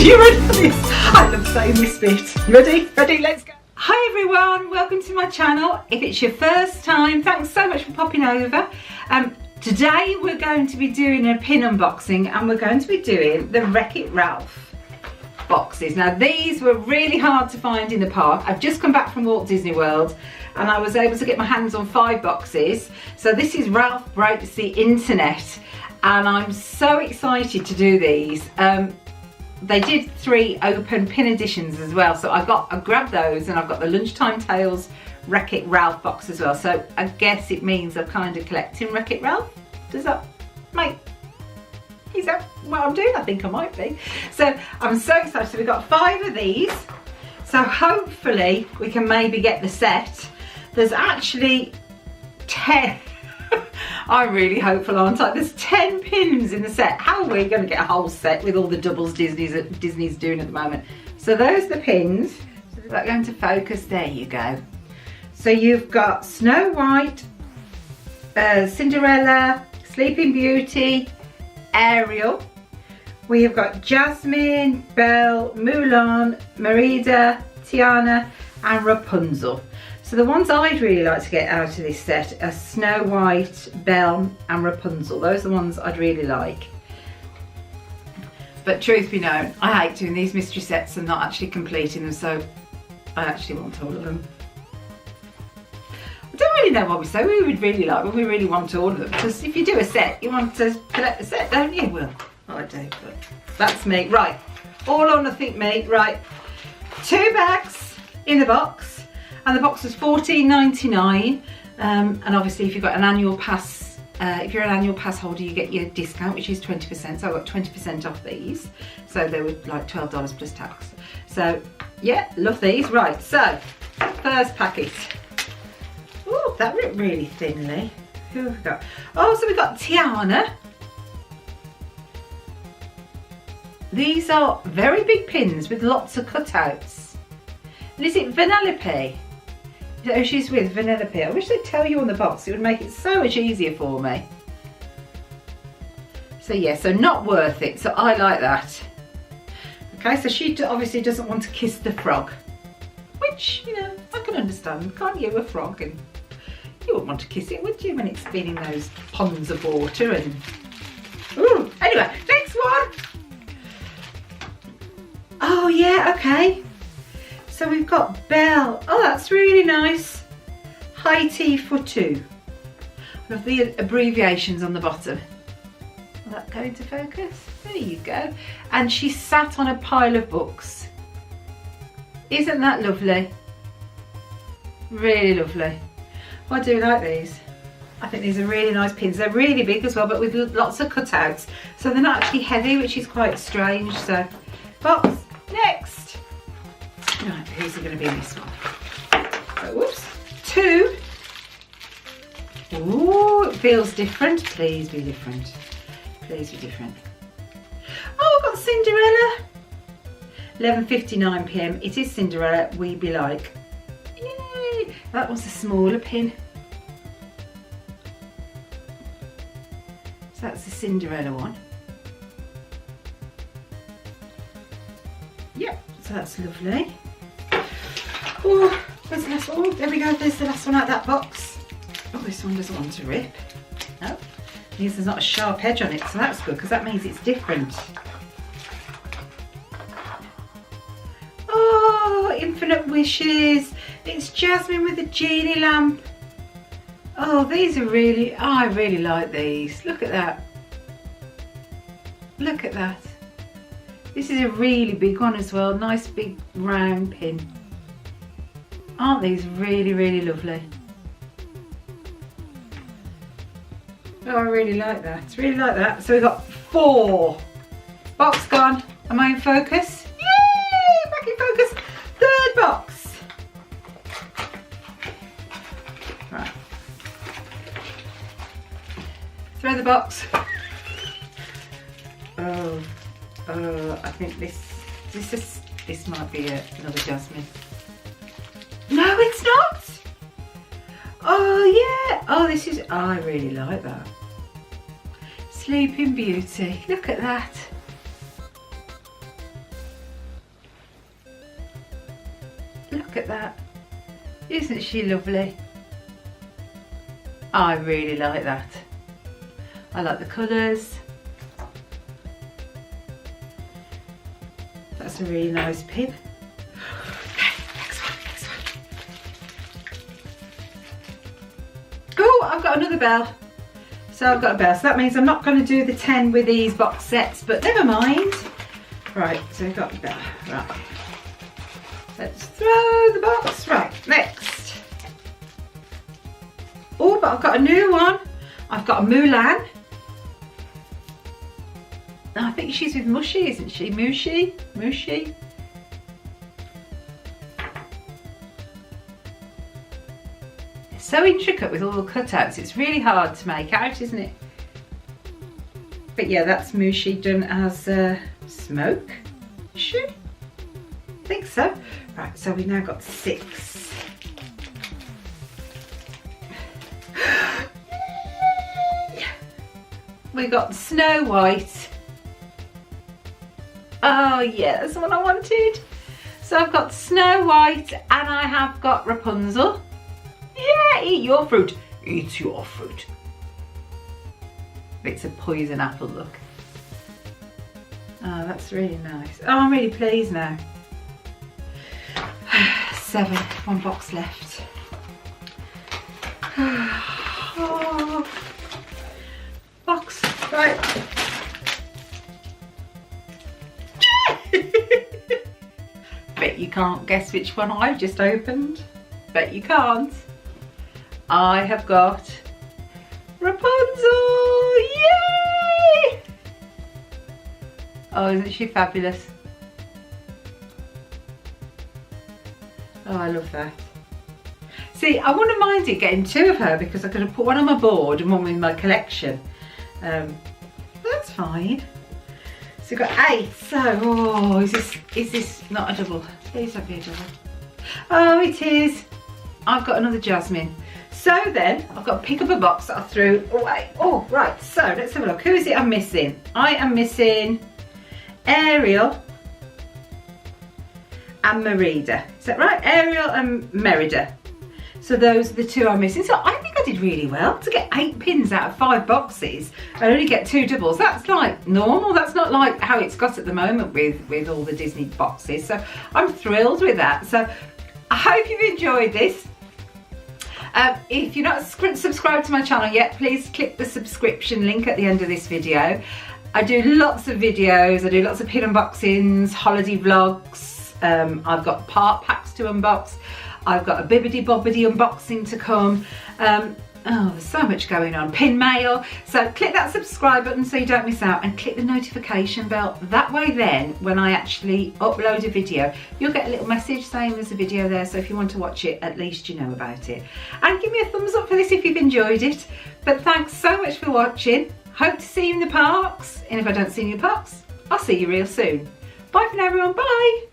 you ready for this? I love saying this bit. Ready? Ready, let's go. Hi everyone, welcome to my channel. If it's your first time, thanks so much for popping over. Today we're going to be doing a pin unboxing and we're going to be doing the Wreck-It Ralph boxes. Now these were really hard to find in the park. I've just come back from Walt Disney World and I was able to get my hands on 5 boxes. So this is Ralph Breaks the Internet and I'm so excited to do these. They did 3 open pin editions as well, so I grabbed those, and I've got the Lunchtime Tales Wreck-It Ralph box as well. So I guess it means I'm kind of collecting Wreck-It Ralph. Is that what I'm doing? I think I might be. So I'm so excited. So we've got 5 of these. So hopefully we can maybe get the set. There's actually 10. I'm really hopeful, aren't I? There's 10 pins in the set. How are we going to get a whole set with all the doubles Disney's doing at the moment? So those are the pins. So is that going to focus? There you go. So you've got Snow White, Cinderella, Sleeping Beauty, Ariel. We have got Jasmine, Belle, Mulan, Merida, Tiana and Rapunzel. So the ones I'd really like to get out of this set are Snow White, Belle and Rapunzel. Those are the ones I'd really like. But truth be known, I hate doing these mystery sets and not actually completing them, so I actually want all of them. I don't really know what we say we would really like, but we really want all of them. Because if you do a set, you want to collect the set, don't you? Well, I do, but that's me. Right, all or nothing me. Right, 2 bags in the box. And the box was $14.99, and obviously if you've got an annual pass, if you're an annual pass holder, you get your discount, which is 20%. So I got 20% off these. So they were like $12 plus tax. So yeah, love these. Right, so first packet. Oh, that ripped really thinly. Who have we got? Oh, so we've got Tiana. These are very big pins with lots of cutouts. And is it Vanellope? Oh, she's with Vanellope. I wish they'd tell you on the box. It would make it so much easier for me. So yeah, so not worth it. So I like that. Okay, so she obviously doesn't want to kiss the frog. Which, you know, I can understand. Can't you, a frog? And you wouldn't want to kiss it, would you, when it's been in those ponds of water and... Ooh, anyway, next one. Oh yeah, okay. So we've got Belle. Oh, that's really nice. High tea for 2. I love the abbreviations on the bottom. Will that go into focus? There you go. And she sat on a pile of books. Isn't that lovely? Really lovely. I do like these. I think these are really nice pins. They're really big as well, but with lots of cutouts. So they're not actually heavy, which is quite strange. So, box. Next. Right, who's it going to be in this one? So, whoops. 2. Ooh, it feels different. Please be different. Please be different. Oh, I've got Cinderella. 11:59 PM. It is Cinderella. We be like. Yay! That was a smaller pin. So that's the Cinderella one. Yep, so that's lovely. Oh, where's the last one? Oh, there we go, there's the last one out of that box. Oh, this one doesn't want to rip. No, there's not a sharp edge on it, so that's good, because that means it's different. Oh, Infinite Wishes. It's Jasmine with the genie lamp. Oh, these are really, I really like these. Look at that. Look at that. This is a really big one as well. Nice big round pin. Aren't these really, really lovely? Oh, I really like that. Really like that. So we've got 4. Box gone. Am I in focus? Yay! Back in focus. 3rd box. Right. Throw the box. I think this might be another Jasmine. No, it's not. Oh yeah. Oh, this is. Oh, I really like that. Sleeping Beauty. Look at that. Look at that. Isn't she lovely? I really like that. I like the colours. That's a really nice pin. Okay, next one. Oh, I've got another bell. So I've got a bell. So that means I'm not going to do the 10 with these box sets, but never mind. Right, so we've got the bell. Right. Let's throw the box. Right, next. Oh, but I've got a new one. I've got a Mulan. I think she's with Mushy, isn't she? Mushy? It's so intricate with all the cutouts. It's really hard to make out, isn't it? But yeah, that's Mushy done as Smoke. Is she? I think so. Right, so we've now got 6. We got Snow White. Oh yeah, that's the one I wanted. So I've got Snow White and I have got Rapunzel. Yeah, eat your fruit. Eat your fruit. It's a poison apple, look. Oh, that's really nice. Oh, I'm really pleased now. 7, 1 box left. Oh, box, right. Bet you can't guess which one I've just opened. Bet you can't. I have got Rapunzel! Yay! Oh, isn't she fabulous? Oh, I love that. See, I wouldn't mind it getting 2 of her because I could have put one on my board and one in my collection. That's fine. So we've got 8. So, oh, is this not a double? Please don't be a double. Oh, it is. I've got another Jasmine. So then, I've got to pick up a box that I threw away. Oh, right. So let's have a look. Who is it I'm missing? I am missing Ariel and Merida. Is that right? Ariel and Merida. So those are the 2 I'm missing. So I think I did really well to get 8 pins out of 5 boxes and only get 2 doubles. That's like normal. That's not like how it's got at the moment with all the Disney boxes. So I'm thrilled with that. So I hope you've enjoyed this. If you're not subscribed to my channel yet, please click the subscription link at the end of this video. I do lots of videos. I do lots of pin unboxings, holiday vlogs. I've got part packs to unbox. I've got a Bibbidi Bobbidi unboxing to come. Oh, there's so much going on. Pin mail. So click that subscribe button so you don't miss out and click the notification bell. That way then, when I actually upload a video, you'll get a little message saying there's a video there. So if you want to watch it, at least you know about it. And give me a thumbs up for this if you've enjoyed it. But thanks so much for watching. Hope to see you in the parks. And if I don't see you in the parks, I'll see you real soon. Bye for now, everyone. Bye.